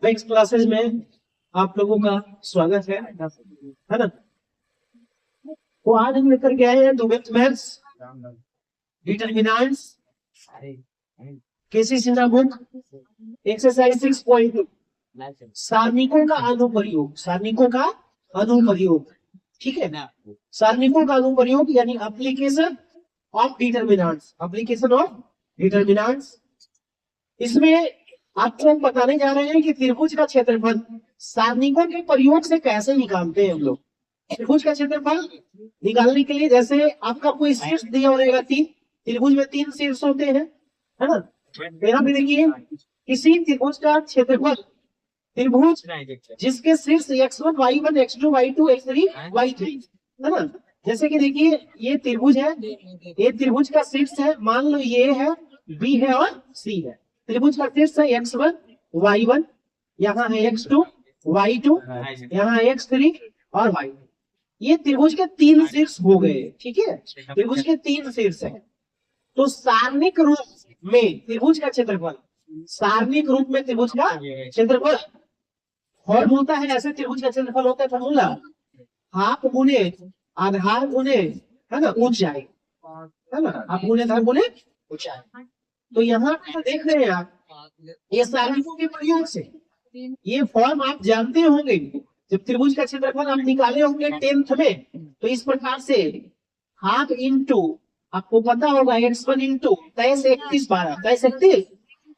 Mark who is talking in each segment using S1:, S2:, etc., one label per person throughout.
S1: Next classes में आप लोगों का स्वागत है ना। तो आज हम लेकर के आए हैं ट्वेल्थ मैथ्स डिटरमिनेंट्स केसी सिन्हा बुक एक्सरसाइज 6.2 सारणिकों का अनुप्रयोग। सारणिकों का अनुप्रयोग, ठीक है ना। सारणिकों का अनुप्रयोग यानी application of determinants, application of determinants. इसमें आपको हम बताने जा रहे हैं कि त्रिभुज का क्षेत्रफल सारणिकों के प्रयोग से कैसे निकालते हैं हम लोग। त्रिभुज का क्षेत्रफल निकालने के लिए जैसे आपका कोई शीर्ष दिया रहेगा, तीन त्रिभुज में तीन शीर्ष होते हैं, है ना। यहाँ पे देखिए किसी त्रिभुज का क्षेत्रफल, त्रिभुज जिसके शीर्ष x1 y1 x2 y2 x3 y3, है ना। जैसे कि देखिए ये त्रिभुज है, ये त्रिभुज का शीर्ष है, मान लो ये है, बी है और सी है। त्रिभुज का शीर्ष है x1 y1, यहाँ है x2 y2, यहाँ है x3 और y। ये त्रिभुज के तीन शीर्ष हो गए, ठीक है। त्रिभुज के तीन शीर्ष है। तो सारणिक रूप में त्रिभुज का क्षेत्रफल, सारणिक रूप में त्रिभुज का क्षेत्रफल फॉर्म होता है। ऐसे त्रिभुज का क्षेत्रफल होता है फॉर्मूला हाफ गुने आधार गुने, है ना, ऊंचाई, है ना। हाफ गुने आधार गुने ऊंचाई। तो यहाँ पे देख रहे हैं आप, ये सारणिकों के प्रयोग से ये फॉर्म आप जानते होंगे। जब त्रिभुज का क्षेत्रफल आप निकाले होंगे 10th में, तो इस प्रकार से हाफ इंटू, आपको पता होगा x1 इंटू 23 31 12, 23 31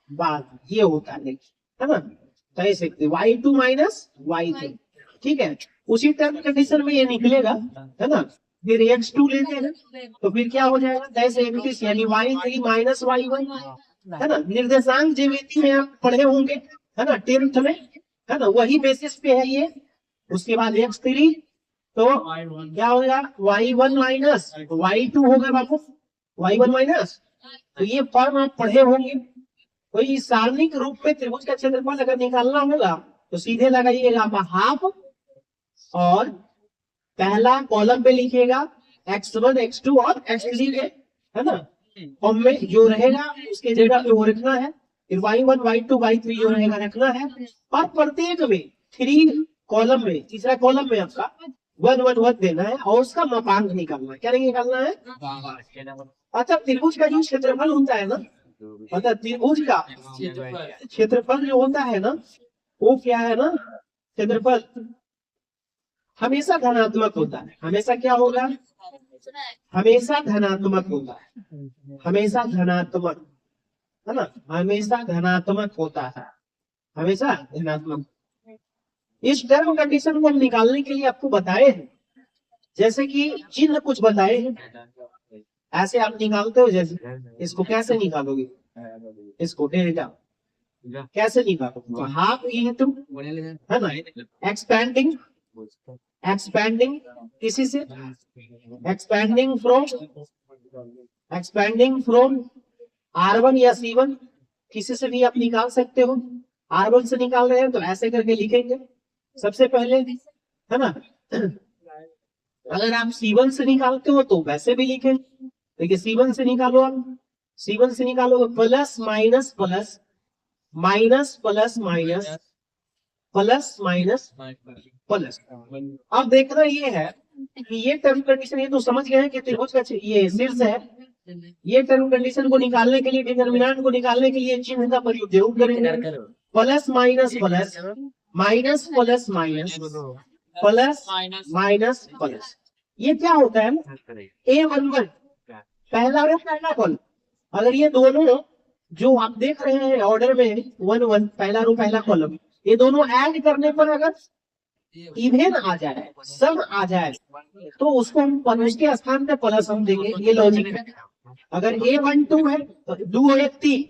S1: 12 ये होता है ना। 23 31 y2 माइनस y3, ठीक है। उसी टर्म कंडीशन में ये निकलेगा, है ना। फिर x2 लेते हैं तो फिर क्या हो जाएगा 23 31 यानी y3 माइनस y1, है ना। निर्देशांक ज्यामिति में आप पढ़े होंगे, है ना, 10th में, है ना, वही बेसिस पे है ये। उसके बाद x3 तो क्या होगा y1 माइनस y2 होगा बाबू, y1 माइनस। तो ये फॉर्म आप पढ़े होंगे। तो इस सारणिक रूप में त्रिभुज का क्षेत्रफल अगर निकालना होगा तो सीधे लगाइएगा आप हाफ और पहला कॉलम पे लिखिएगा x1 x2 और x3 के, है ना। फॉर्म में जो रहेगा उसके जगह पे वो रखना है। फिर y1 y2 y3 जो रहेगा रखना है। और प्रत्येक में 3 कॉलम में, तीसरा कॉलम में आपका 1 1 1 देना है और उसका मापांक निकालना है। क्या निकालना है? अच्छा, त्रिभुज का जो क्षेत्रफल होता है ना, मतलब त्रिभुज का क्षेत्रफल जो होता है ना, वो क्या है ना, क्षेत्रफल हमेशा धनात्मक होता है। हमेशा क्या होगा? हमेशा धनात्मक होता है। हमेशा धनात्मक, है ना, हमेशा धनात्मक होता है, हमेशा धनात्मक। इस टर्म कंडीशन को हम निकालने के लिए आपको बताए हैं, जैसे कि चिन्ह कुछ बताए हैं, ऐसे आप निकालते हो। जैसे इसको कैसे निकालोगे, इसको डेल्टा कैसे निकालोगे? हाफ इंटू, है ना, एक्सपेंडिंग, एक्सपेंडिंग किसी से, एक्सपेंडिंग फ्रॉम R1 या C1 किसी से भी आप निकाल सकते हो। R1 से निकाल रहे हैं तो ऐसे करके लिखेंगे सबसे पहले, है ना। अगर आप C1 से निकालते हो तो वैसे भी लिखें। देखिए C1 से निकालो, आप C1 से निकालो plus minus plus minus plus minus plus minus plus. अब देखना ये है कि ये टर्म कंडीशन, ये तो समझ गए हैं कि त्रिभुज का ये शीर्ष है। ये टर्म कंडीशन को निकालने के लिए, डिटरमिनेंट को निकालने के लिए चिन्ह का प्रयोग जरूर करेंगे। Plus minus plus minus plus minus plus minus plus. ये क्या होता है? A11 पहला रो पहला कॉलम। अगर ये दोनों जो आप देख रहे हैं ऑर्डर में 1 1 पहला रो पहला कॉलम, ये दोनों ऐड करने पर अगर इवेन आ जाए, सम आ जाए, तो उसको हम उसके स्थान पे प्लस हम देंगे। ये लॉजिक है। अगर A12 है तो 2 1 3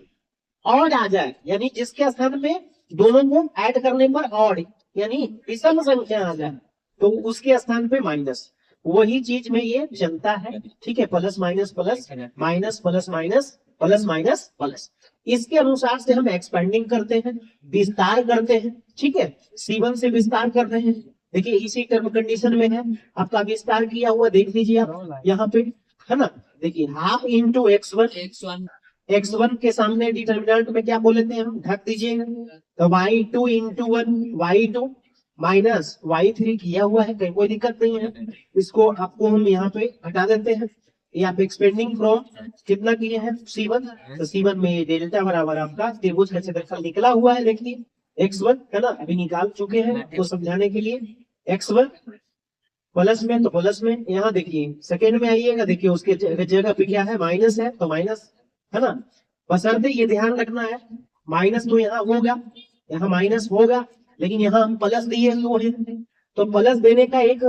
S1: और आ जाए, यानी जिसके स्थान पे दोनों को ऐड करने पर और यानी विषम संख्या आ जाए, तो उसके स्थान पे माइनस। वही चीज में ये चलता है, ठीक है। Plus minus plus minus plus minus plus minus plus. इसके अनुसार से हम एक्सपेंडिंग करते हैं, विस्तार करते हैं, ठीक है। C1 से विस्तार कर रहे हैं, देखिए इसी टर्म कंडीशन में है आपका विस्तार किया हुआ, देख लीजिए आप यहाँ पे, है ना। देखिए हाफ इंटू x1 x1 के सामने डिटर्मिनेंट में क्या बोल लेते हैं हम, ढक दीजिएगा। तो y2 into 1 y2 minus y3 किया हुआ है, कहीं कोई दिक्कत नहीं है। इसको आपको हम यहाँ पे हटा देते हैं। ये आप एक्सपेंडिंग फ्रॉम कितना किए हैं, C1। तो C1 में डेल्टा बराबर आपका त्रिभुज का क्षेत्रफल निकला हुआ है, देखिए x1 है ना, अभी निकाल चुके हैं तो समझाने के लिए। x1 प्लस में, तो प्लस में यहाँ देखिए सेकेंड में आइएगा, देखिए उसके जगह पे क्या है, माइनस है, तो माइनस है ना। बशर्ते ये ध्यान रखना है, माइनस तो यहाँ होगा, यहाँ माइनस होगा, लेकिन यहाँ हम प्लस दिए हुए हैं। तो प्लस देने का एक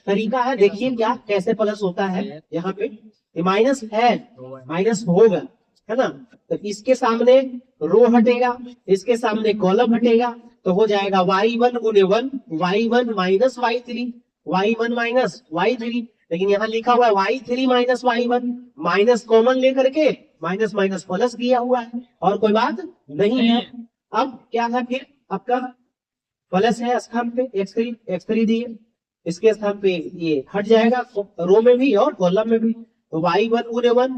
S1: तरीका है, देखिए क्या कैसे प्लस होता है। यहाँ पे माइनस है, माइनस होगा, है ना। तो इसके सामने रो हटेगा, इसके सामने कॉलम हटेगा, तो हो जाएगा y1 गुने 1 y1 minus y3 y1 minus y3। लेकिन यहाँ लिखा हुआ है y3 minus y1, minus common लेकर के माइनस माइनस प्लस किया हुआ है, और कोई बात नहीं है। अब क्या है फिर आपका प्लस है स्थान पे x3 दिए, इसके स्थान पे ये हट जाएगा रो में भी और कॉलम में भी। तो y1 गुने 1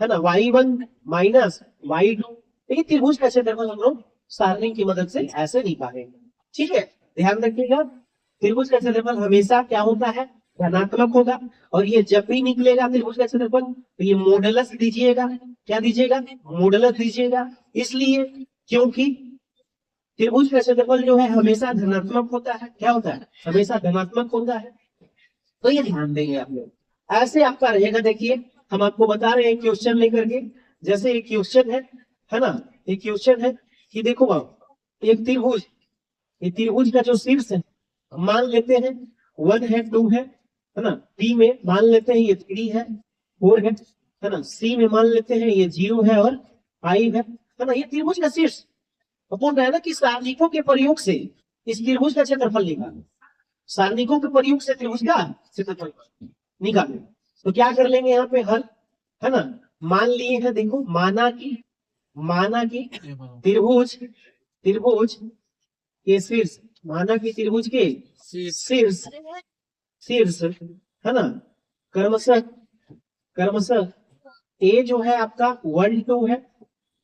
S1: है ना, y1 माइनस y2। ये त्रिभुज का क्षेत्रफल हम लोग सारणी की मदद से ऐसे निकालेंगे, ठीक है। ध्यान रखिएगा, त्रिभुज का क्षेत्रफल हमेशा क्या होता है, धनात्मक होगा। और ये जब भी निकलेगा त्रिभुज का क्षेत्रफल, तो ये मॉडुलस दीजिएगा। क्या दीजिएगा, मॉडुलस दीजिएगा। इसलिए क्योंकि त्रिभुज का क्षेत्रफल जो है हमेशा धनात्मक होता है। क्या होता है, हमेशा धनात्मक होता है। तो ये ध्यान देंगे आप लोग, ऐसे आपका रहेगा। देखिए हम आपको बता रहे हैं क्वेश्चन लेकर के, जैसे एक क्वेश्चन है ना, एक क्वेश्चन है कि देखो आप एक त्रिभुज, ये त्रिभुज का जो शीर्ष है मान लेते हैं 1 है 2 है ना, बी में मान लेते हैं ये 3 है 4 है ना, सी में मान लेते हैं ये 0 है और 5 है ना। ये त्रिभुज का शीर्ष बोल रहा है ना कि सारणिकों के प्रयोग से इस त्रिभुज का क्षेत्रफल निकालें, सारणिकों के प्रयोग से त्रिभुज का क्षेत्रफल निकालें। तो क्या कर लेंगे यहाँ पे हल, है ना। मान लिए हैं, देखो माना कि त्रिभुज के शीर्ष, माना कि त्रिभुज के शीर्ष है ना, क्रमशः ए जो है आपका 1 2 है,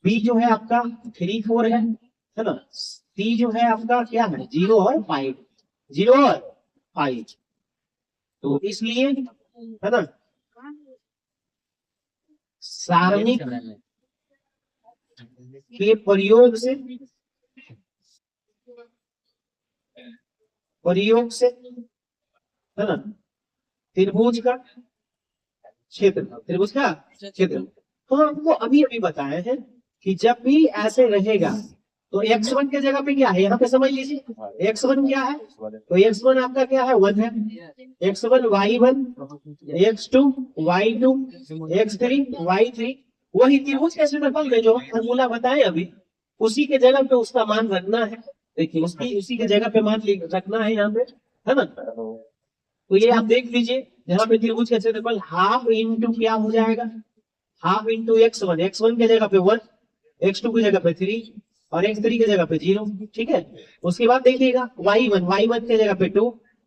S1: बी जो है आपका 3 4 है ना, सी जो है आपका क्या है 0 और 5। तो इसलिए है ना सारणी के प्रयोग से है ना त्रिभुज का क्षेत्र, तो हमको अभी बताए हैं कि जब भी ऐसे रहेगा तो x1 के जगह पे क्या है, यहाँ पे समझ लीजिए x1 क्या है, तो x1 आपका क्या है 1 है, x1 y1 x2 y2 x3 y3। वही त्रिभुज के क्षेत्रफल में जो फॉर्मूला बताए अभी, उसी के जगह पे उसका मान रखना है। देखिए उसी के जगह पे मान रखना है यहाँ पे, है ना। तो ये आप देख लीजिए, यहाँ पे त्रिभुज का क्षेत्रफल हाफ इंटू क्या हो जाएगा, हाफ इंटू x1 के जगह पे 1, x2 की जगह पे 3 और x3 की जगह पे 0, ठीक है। उसके बाद देखिएगा y1 के जगह पे 2,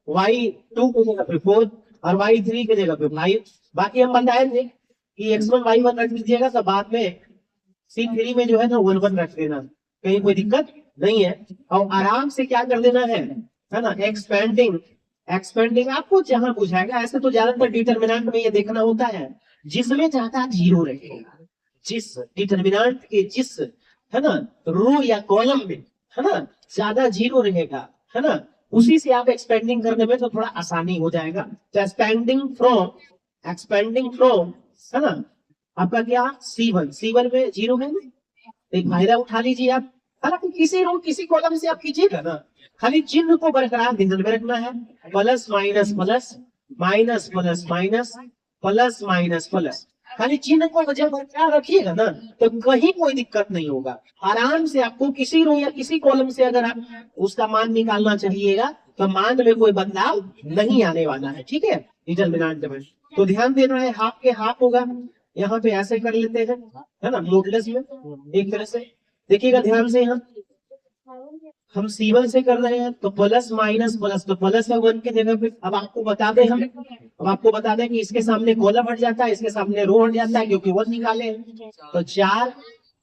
S1: y2 की जगह पे 4 और y3 की जगह पे 5। बाकी हम बताएंगे कि x1 y1 रख दीजिएगा, तो बाद में C3 में जो है ना 1 1 रख देना, कहीं कोई दिक्कत नहीं है। और आराम से क्या कर देना है ना, एक्सपेंडिंग आपको जहां बुझाएगा। ऐसे तो ज्यादातर डिटरमिनेंट में ये देखना होता है जिसमें ज्यादा 0 रहेगा, जिस डिटरमिनेंट के जिस है ना रो या कॉलम में है ना ज्यादा 0 रहेगा, है ना, उसी से आप एक्सपेंडिंग करने में तो थोड़ा आसानी हो जाएगा। तो एक्सपेंडिंग फ्रॉम है ना आपका क्या C1 में 0 है ना, एक फायदा उठा लीजिए आप। हालांकि किसी रो किसी कॉलम से आप कीजिएगा ना, खाली चिन्ह को बरकरार ध्यान में रखना है, plus minus plus minus plus minus plus minus plus, खाली चिन्ह को जब बरकरार रखिएगा ना तो कहीं कोई दिक्कत नहीं होगा। आराम से आपको किसी रो या किसी कॉलम से अगर आप उसका मान निकालना चाहिएगा तो मान में कोई बदलाव नहीं आने वाला है, ठीक है। डिटरमिनेंट में तो ध्यान देना है, हाफ के हाफ होगा, यहाँ पे ऐसे कर लेते हैं है ना, मॉडुलस में एक तरह से देखिएगा ध्यान से। यहाँ हम C1 से कर रहे हैं तो प्लस माइनस प्लस, तो प्लस है 1 के जगह पे। अब आपको बता दें कि इसके सामने कॉलम हट जाता है, इसके सामने रो हट जाता है, क्योंकि 1 निकाले तो 4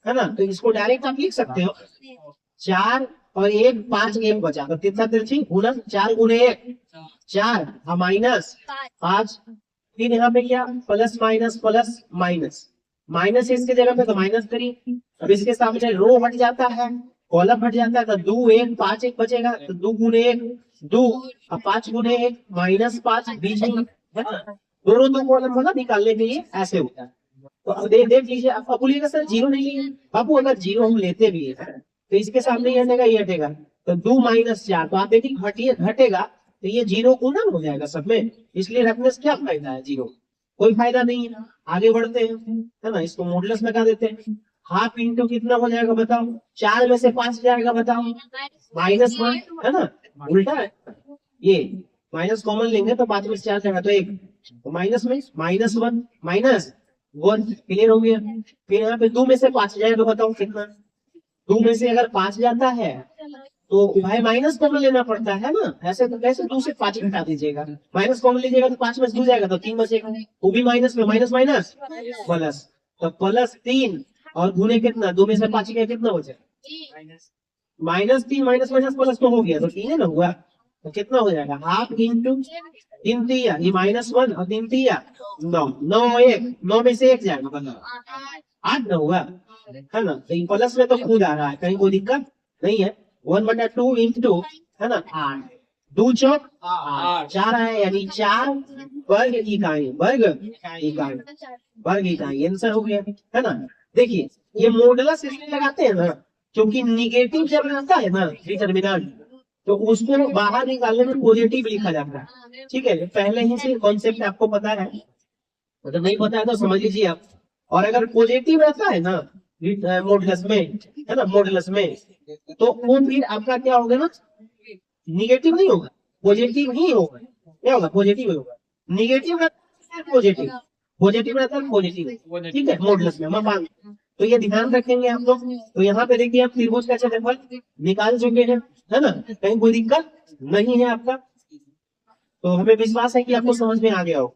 S1: है ना। तो इसको डायरेक्ट आप लिख सकते हो 4 और 1 5 1 बचा, तो कितना तिरछी गुणन 4 गुणे 1 4 माइनस 5। फिर यहाँ पे क्या प्लस माइनस माइनस, माइनस इसके जगह पे तो माइनस 3। अब इसके सामने रो हट जाता है, कॉलम हट जाता है, तो 2 1 5 1 बचेगा, तो 2 गुणे 1 2, अब 5 गुणे 1 -5 बीच में दोनों दो कॉलम होगा निकालने के लिए ऐसे होता है। तो अब देख लीजिए, आप बोलिएगा सर जीरो नहीं लिए बाबू, अगर जीरो हम लेते भी है तो इसके सामने ये हटेगा, ये हटेगा, तो 2 - 4, तो आप देखिए घटेगा तो ये जीरो गुणन हो जाएगा सब में, इसलिए रखने से क्या फायदा है, जीरो कोई फायदा नहीं है। आगे बढ़ते हैं है ना, इसको मॉडुलस लगा देते हैं। हाफ इंटू कितना हो जाएगा बताओ, 4 में से 5 जाएगा बताओ, -1 है ना, उल्टा है ये, माइनस कॉमन लेंगे तो 5 में से 4 जाएगा तो 1, तो माइनस में -1 -1 क्लियर हो गया। फिर यहाँ पे 2 में से 5 जाएगा बताओ कितना, 2 में से अगर 5 जाता है तो भाई माइनस कॉमन लेना पड़ता है ना, ऐसे तो कैसे 2 से 5 घटा दीजिएगा, माइनस कॉमन लीजिएगा तो 5 में से 2 जाएगा तो 3 बचेगा, वो भी माइनस में, माइनस माइनस प्लस, तो +3 और गुने कितना 2 में से 5 का कितना बचे -3 माइनस माइनस प्लस तो हो गया, तो 3 है ना हुआ, तो कितना हो जाएगा हाफ इंटू 3 तिया ये -1 और 3 तिया 9 9 1 9 में से 1 जाएगा बताओ 8 ना हुआ है ना। तो प्लस में तो खुद आ रहा है, कहीं कोई दिक्कत नहीं है। 1/2 इंटू है ना 8 2 चौक 8 4 है, यानी 4 वर्ग इकाई आंसर हो गया है ना। देखिए ये मॉडुलस इसलिए लगाते हैं ना क्योंकि निगेटिव जब रहता है ना डिटरमिनेंट तो उसको बाहर निकालने में पॉजिटिव लिखा जाता है, ठीक है। पहले ही से कॉन्सेप्ट आपको पता है, मतलब नहीं पता है तो समझ लीजिए आप। और अगर पॉजिटिव रहता है ना मॉडुलस में है ना, मॉडुलस में तो वो फिर आपका क्या होगा ना, निगेटिव नहीं होगा, पॉजिटिव ही होगा। क्या होगा, पॉजिटिव होगा। निगेटिव रहता है पॉजिटिव, पॉजिटिव रहता है पॉजिटिव, ठीक है मॉडुलस में मैं मान, तो ये ध्यान रखेंगे हम लोग। तो यहाँ पे देखिए आप त्रिभुज का क्षेत्रफल निकाल चुके हैं है ना, कहीं कोई दिक्कत नहीं है आपका, तो हमें विश्वास है कि आपको समझ में आ गया हो।